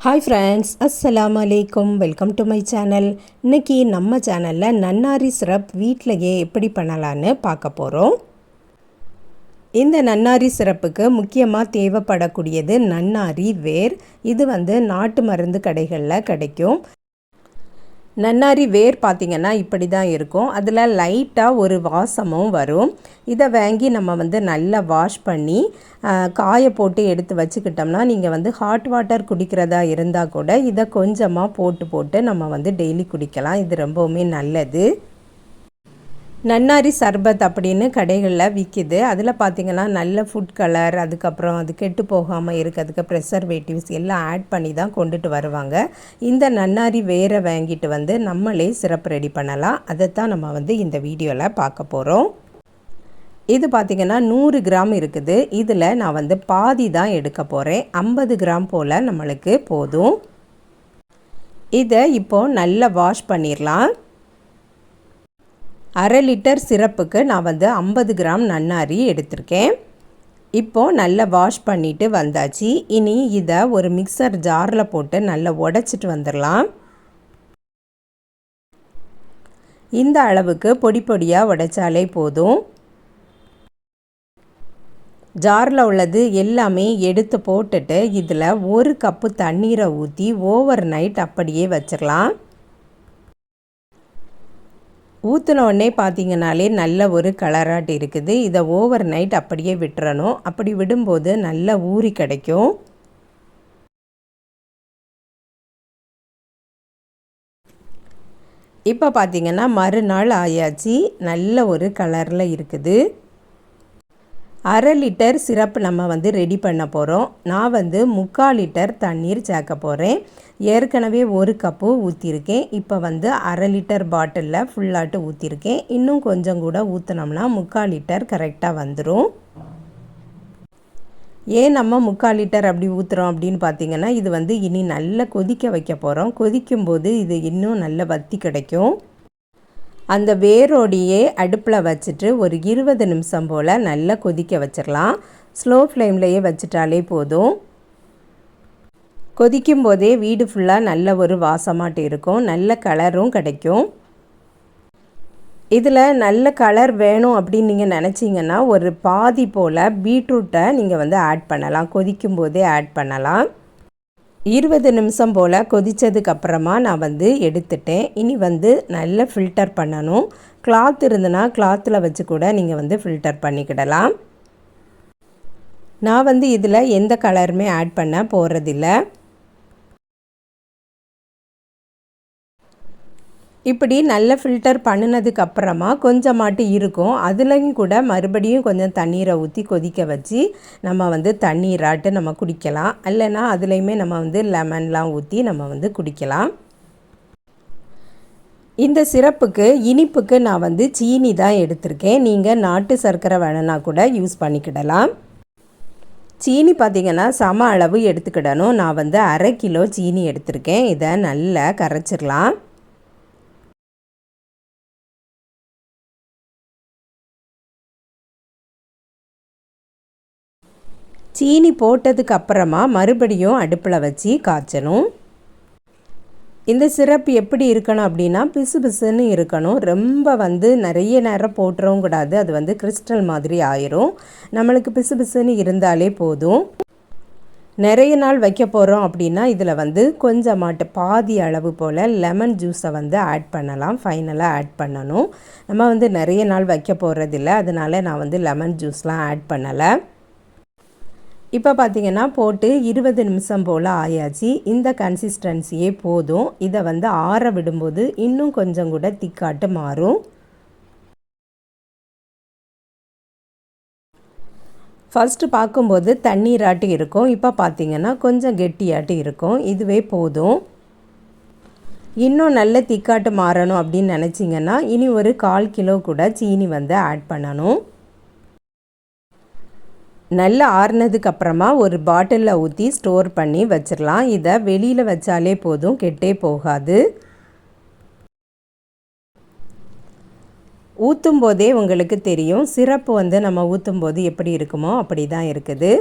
Hi friends, அஸ்ஸலாமு அலைக்கும். Welcome to my channel. இன்றைக்கி நம்ம சேனலில் நன்னாரி சிரப் வீட்டிலையே எப்படி பண்ணலான்னு பார்க்க போகிறோம். இந்த நன்னாரி சிரப்புக்கு முக்கியமாக தேவைப்படக்கூடியது நன்னாரி வேர். இது நாட்டு மருந்து கடைகளில் கிடைக்கும். நன்னாரி வேர் பார்த்திங்கன்னா இப்படி தான் இருக்கும். அதில் லைட்டாக ஒரு வாசமும் வரும். இதை வாங்கி நம்ம நல்லா வாஷ் பண்ணி காய போட்டு எடுத்து வச்சுக்கிட்டோம்னா, நீங்கள் ஹாட் வாட்டர் குடிக்கிறதா இருந்தால் கூட இதை கொஞ்சமாக போட்டு நம்ம டெய்லி குடிக்கலாம். இது ரொம்பவுமே நல்லது. நன்னாரி சர்பத் அப்படின்னு கடைகளில் விற்கிது. அதில் பார்த்திங்கன்னா நல்ல ஃபுட் கலர், அதுக்கப்புறம் அது கெட்டு போகாமல் இருக்கிறதுக்கு ப்ரெசர்வேட்டிவ்ஸ் எல்லாம் ஆட் பண்ணி தான் கொண்டுட்டு வருவாங்க. இந்த நன்னாரி வேரை வாங்கிட்டு நம்மளே சிரப் ரெடி பண்ணலாம். அதைத்தான் நம்ம இந்த வீடியோவில் பார்க்க போகிறோம். இது பார்த்திங்கன்னா 100 கிராம் இருக்குது. இதில் நான் பாதி தான் எடுக்க போகிறேன். 50 கிராம் போல் நம்மளுக்கு போதும். இதை இப்போது நல்லா வாஷ் பண்ணிடலாம். 1/2 லிட்டர் சிரப்புக்கு நான் 50 கிராம் நன்னாரி எடுத்திருக்கேன். இப்போது நல்லா வாஷ் பண்ணிவிட்டு வந்தாச்சு. இனி இதை ஒரு மிக்சர் ஜாரில் போட்டு நல்லா உடைச்சிட்டு வந்துடலாம். இந்த அளவுக்கு பொடி பொடியாக உடைச்சாலே போதும். ஜாரில் உள்ளது எல்லாமே எடுத்து போட்டுட்டு இதில் 1 கப்பு தண்ணீரை ஊற்றி ஓவர் நைட் அப்படியே வச்சிடலாம். ஊற்றினோடனே பார்த்திங்கனாலே நல்ல ஒரு கலராட்டு இருக்குது. இதை ஓவர் நைட் அப்படியே விட்டுறணும். அப்படி விடும்போது நல்ல ஊறி கிடைக்கும். இப்போ பார்த்திங்கன்னா மறுநாள் ஆயாச்சு. நல்ல ஒரு கலரில் இருக்குது. 1/2 லிட்டர் சிரப் நம்ம ரெடி பண்ண போகிறோம். நான் 3/4 லிட்டர் தண்ணீர் சேர்க்க போகிறேன். ஏற்கனவே 1 கப்பு ஊற்றிருக்கேன். இப்போ 1/2 லிட்டர் பாட்டிலில் ஃபுல்லாட்டு ஊற்றிருக்கேன். இன்னும் கொஞ்சம் கூட ஊற்றினோம்னா 3/4 லிட்டர் கரெக்டாக வந்துடும். ஏன் நம்ம 3/4 லிட்டர் அப்படி ஊற்றுறோம் அப்படின்னு பார்த்திங்கன்னா, இது இனி நல்லா கொதிக்க வைக்க போகிறோம். கொதிக்கும்போது இது இன்னும் நல்ல வத்தி கிடைக்கும். அந்த வேரோடையே அடுப்பில் வச்சுட்டு ஒரு 20 நிமிஷம் போல் நல்லா கொதிக்க வச்சிடலாம். ஸ்லோ ஃப்ளேம்லேயே வச்சுட்டாலே போதும். கொதிக்கும் போதே வீடு ஃபுல்லாக நல்ல ஒரு வாசமாட்டு இருக்கும். நல்ல கலரும் கிடைக்கும். இதில் நல்ல கலர் வேணும் அப்படின்னு நீங்கள் நினச்சிங்கன்னா ஒரு பாதி போல் பீட்ரூட்டை நீங்கள் ஆட் பண்ணலாம். கொதிக்கும் போதே ஆட் பண்ணலாம். 20 நிமிஷம் போல் கொதித்ததுக்கப்புறமா நான் எடுத்துட்டேன். இனி நல்லா ஃபில்டர் பண்ணணும். கிளாத் இருந்துன்னா கிளாத்தில் வச்சு கூட நீங்கள் ஃபில்டர் பண்ணிக்கிடலாம். நான் இதில் எந்த கலருமே ஆட் பண்ண போகிறதில்ல. இப்படி நல்ல ஃபில்டர் பண்ணினதுக்கப்புறமா கொஞ்சமாட்டு இருக்கும். அதுலேயும் கூட மறுபடியும் கொஞ்சம் தண்ணீரை ஊற்றி கொதிக்க வச்சு நம்ம தண்ணீராட்டு நம்ம குடிக்கலாம். இல்லைன்னா அதுலேயுமே நம்ம லெமன்லாம் ஊற்றி நம்ம குடிக்கலாம். இந்த சிரப்புக்கு இனிப்புக்கு நான் சீனி தான் எடுத்திருக்கேன். நீங்கள் நாட்டு சர்க்கரை வேணுன்னா கூட யூஸ் பண்ணிக்கிடலாம். சீனி பார்த்திங்கன்னா சம அளவு எடுத்துக்கிடணும். நான் 1/2 கிலோ சீனி எடுத்திருக்கேன். இதை நல்லா கரைச்சிடலாம். சீனி போட்டதுக்கப்புறமா மறுபடியும் அடுப்பில் வச்சு காய்ச்சணும். இந்த சிரப் எப்படி இருக்கணும் அப்படின்னா பிசு பிசுன்னு இருக்கணும். ரொம்ப நிறைய நேரம் போட்டுறவும் கூடாது. அது கிறிஸ்டல் மாதிரி ஆயிரும். நம்மளுக்கு பிசு பிசுன்னு இருந்தாலே போதும். நிறைய நாள் வைக்க போகிறோம் அப்படின்னா இதில் கொஞ்சமாட்டு பாதி அளவு போல் லெமன் ஜூஸை ஆட் பண்ணலாம். ஃபைனலாக ஆட் பண்ணணும். நம்ம நிறைய நாள் வைக்க போகிறதில்ல. அதனால் நான் லெமன் ஜூஸ்லாம் ஆட் பண்ணலை. இப்போ பார்த்திங்கன்னா போட்டு 20 நிமிஷம் போல் ஆயாச்சு. இந்த கன்சிஸ்டன்சியே போதும். இதை ஆற விடும்போது இன்னும் கொஞ்சம் கூட திக்காட்டு மாறும். ஃபஸ்ட்டு பார்க்கும்போது தண்ணீராட்டு இருக்கும். இப்போ பார்த்திங்கன்னா கொஞ்சம் கெட்டியாட்டு இருக்கும். இதுவே போதும். இன்னும் நல்ல திக்காட்டு மாறணும் அப்படின்னு நினச்சிங்கன்னா இனி ஒரு 1/4 கிலோ கூட சீனி ஆட் பண்ணணும். நல்லா ஆறுனதுக்கப்புறமா ஒரு பாட்டிலில் ஊற்றி ஸ்டோர் பண்ணி வச்சிடலாம். இதை வெளியில் வச்சாலே போதும், கெட்டே போகாது. ஊற்றும் போதே உங்களுக்கு தெரியும் சிரப்பு நம்ம ஊற்றும் போது எப்படி இருக்குமோ அப்படி தான் இருக்குது.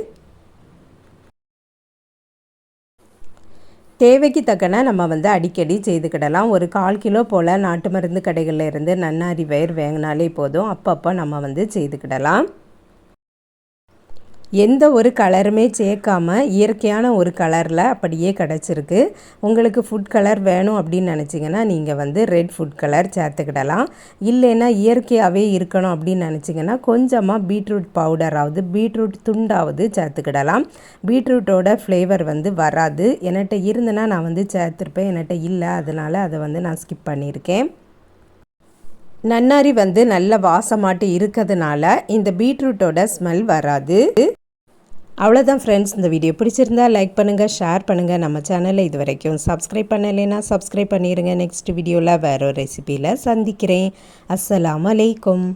தேவைக்கு தக்கன நம்ம வந்து அடிக்கடி செய்துக்கிடலாம். ஒரு 1/4 கிலோ போல் நாட்டு மருந்து கடைகளில் இருந்து நன்னாரி வேர் வாங்கினாலே போதும். அப்பப்போ நம்ம வந்து செய்துக்கிடலாம். எந்த ஒரு கலருமே சேர்க்காம இயற்கையான ஒரு கலரில் அப்படியே கிடச்சிருக்கு. உங்களுக்கு ஃபுட் கலர் வேணும் அப்படின்னு நினச்சிங்கன்னா நீங்கள் வந்து ரெட் ஃபுட் கலர் சேர்த்துக்கிடலாம். இல்லைன்னா இயற்கையாகவே இருக்கணும் அப்படின்னு நினச்சிங்கன்னா கொஞ்சமாக பீட்ரூட் பவுடராவது பீட்ரூட் துண்டாவது சேர்த்துக்கிடலாம். பீட்ரூட்டோட ஃப்ளேவர் வந்து வராது. என்கிட்ட இருந்துன்னா நான் வந்து சேர்த்துருப்பேன். என்கிட்ட இல்லை, அதனால் அதை வந்து நான் ஸ்கிப் பண்ணியிருக்கேன். நன்னாரி வந்து நல்ல வாசமாட்டு இருக்கிறதுனால இந்த பீட்ரூட்டோட ஸ்மெல் வராது. அவ்வளோதான் ஃப்ரெண்ட்ஸ், இந்த வீடியோ பிடிச்சிருந்தா லைக் பண்ணுங்கள், ஷேர் பண்ணுங்கள். நம்ம சேனலை இது வரைக்கும் சப்ஸ்கிரைப் பண்ணலைன்னா சப்ஸ்கிரைப் பண்ணிடுங்க. நெக்ஸ்ட் வீடியோவில் வேறு ஒரு ரெசிபியில் சந்திக்கிறேன். அஸ்ஸலாமு அலைக்கும்.